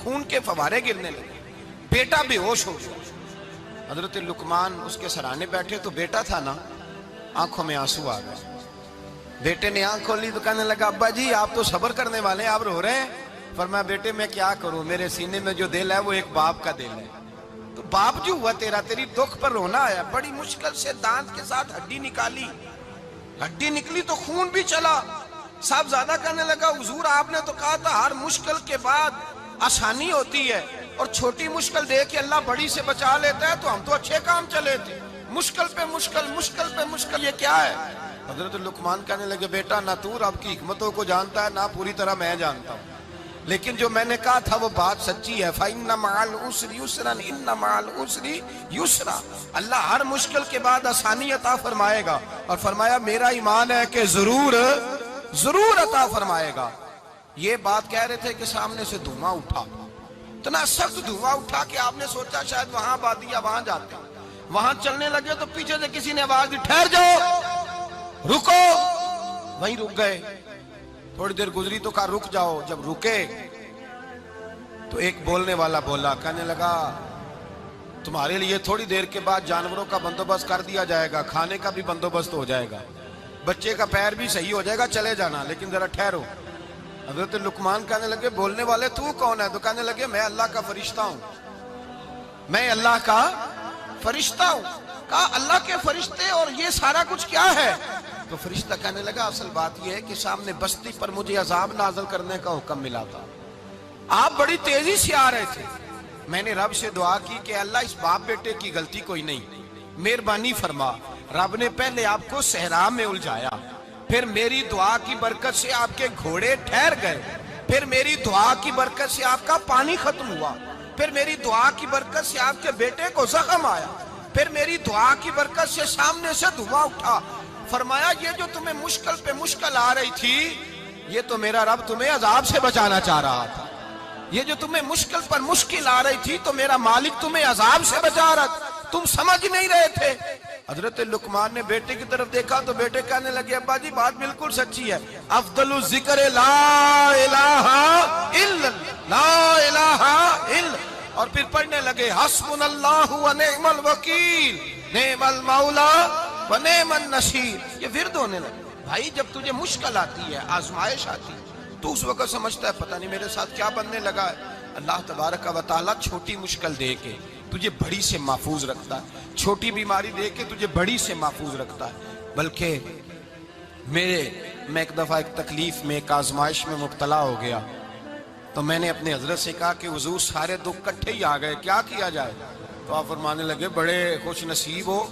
خون کے فوارے گرنے لگے، بیٹا بے ہوش ہو گیا۔ حضرت لقمان اس کے سرانے بیٹھے تو بیٹا تھا نا، آنکھوں میں آنسو آ گئے۔ بیٹے نے آنکھ کھولی تو کہنے لگا ابا جی آپ تو صبر کرنے والے ہیں، آپ رو رہے ہیں۔ فرمایا بیٹے میں کیا کروں، میرے سینے میں جو دل ہے وہ ایک باپ کا دل ہے، تو باپ جو ہوا تیرا، تیری دکھ پر رونا آیا۔ بڑی مشکل سے دانت کے ساتھ ہڈی نکالی، ہڈی نکلی تو خون بھی چلا۔ صاحب زیادہ کہنے لگا حضور آپ نے تو کہا تھا ہر مشکل کے بعد آسانی ہوتی ہے، اور چھوٹی مشکل دے کے اللہ بڑی سے بچا لیتا ہے، تو ہم تو اچھے کام چلے تھے، مشکل پہ مشکل، مشکل پہ مشکل، یہ کیا ہے؟ حضرت لقمان کہنے لگے بیٹا نہ تو رب کی حکمتوں کو جانتا ہے نہ پوری طرح میں جانتا ہوں، لیکن جو میں نے کہا تھا وہ بات سچی ہے۔ فَإِنَّ مَعَ الْعُسْرِ يُسْرًا إِنَّ مَعَ الْعُسْرِ يُسْرًا، اللہ ہر مشکل کے بعد آسانی عطا فرمائے گا، اور فرمایا میرا ایمان ہے کہ ضرور ضرور عطا فرمائے گا۔ یہ بات کہہ رہے تھے کہ سامنے سے دھواں اٹھا، اتنا سخت دھواں اٹھا کہ آپ نے سوچا شاید وہاں بادیا وہاں جاتے ہیں۔ وہاں چلنے لگے تو پیچھے سے کسی نے آواز دی ٹھہر جاؤ، رکو، وہیں رک گئے۔ تھوڑی دیر گزری تو کہا رک جاؤ، جب رکے تو ایک بولنے والا بولا، کہنے لگا تمہارے لیے تھوڑی دیر کے بعد جانوروں کا بندوبست کر دیا جائے گا، کھانے کا بھی بندوبست ہو جائے گا، بچے کا پیر بھی صحیح ہو جائے گا، چلے جانا، لیکن ذرا ٹھہرو۔ حضرت لقمان کہنے لگے بولنے والے تو کون ہے؟ تو کہنے لگے میں اللہ کا فرشتہ ہوں، میں اللہ کا فرشتہ ہوں۔ کہا اللہ کے فرشتے اور یہ سارا کچھ کیا ہے؟ تو فرشتہ کہنے لگا اصل بات یہ ہے کہ سامنے بستی پر مجھے عذاب نازل کرنے کا حکم ملا تھا، آپ بڑی تیزی سے آ رہے تھے، میں نے رب سے دعا کی کہ اللہ اس باپ بیٹے کی غلطی کوئی نہیں، مہربانی فرما۔ رب نے پہلے آپ کو صحرا میں الجھایا، پھر میری دعا کی برکت سے آپ کے گھوڑے ٹھہر گئے، پھر میری دعا کی برکت سے آپ کا پانی ختم ہوا، پھر میری دعا کی برکت سے آپ کے بیٹے کو زخم آیا، پھر میری دعا کی برکت سے سامنے سے دھواں اٹھا۔ فرمایا یہ جو تمہیں مشکل پہ مشکل آ رہی تھی، یہ تو میرا رب تمہیں عذاب سے بچانا چاہ رہا تھا، یہ جو تمہیں مشکل پر مشکل آ رہی تھی تو میرا مالک تمہیں عذاب سے بچا رہا تھا، تم سمجھ نہیں رہے تھے۔ حضرت لقمان نے بیٹے کی طرف دیکھا تو بیٹے کہنے لگے ابا جی بات بالکل سچی ہے، افضل الذکر لا الہ الا لا الہ الا، اور پھر پڑھنے لگے حسبنا اللہ و نعم الوکیل نعم المولا و نعم النصیر۔ یہ ورد ہونے لگے۔ بھائی جب تجھے مشکل آتی ہے، آزمائش آتی ہے، تو اس وقت سمجھتا ہے پتہ نہیں میرے ساتھ کیا بننے لگا ہے۔ اللہ تبارک و تعالیٰ چھوٹی مشکل دے کے تجھے بڑی سے محفوظ رکھتا ہے، چھوٹی بیماری دے کے تجھے بڑی سے محفوظ رکھتا ہے۔ بلکہ میں ایک دفعہ ایک تکلیف میں، ایک آزمائش میں مبتلا ہو گیا، تو میں نے اپنے حضرت سے کہا کہ حضور سارے دکھ کٹھے ہی آ گئے، کیا کیا جائے؟ تو آپ فرمانے لگے بڑے خوش نصیب ہو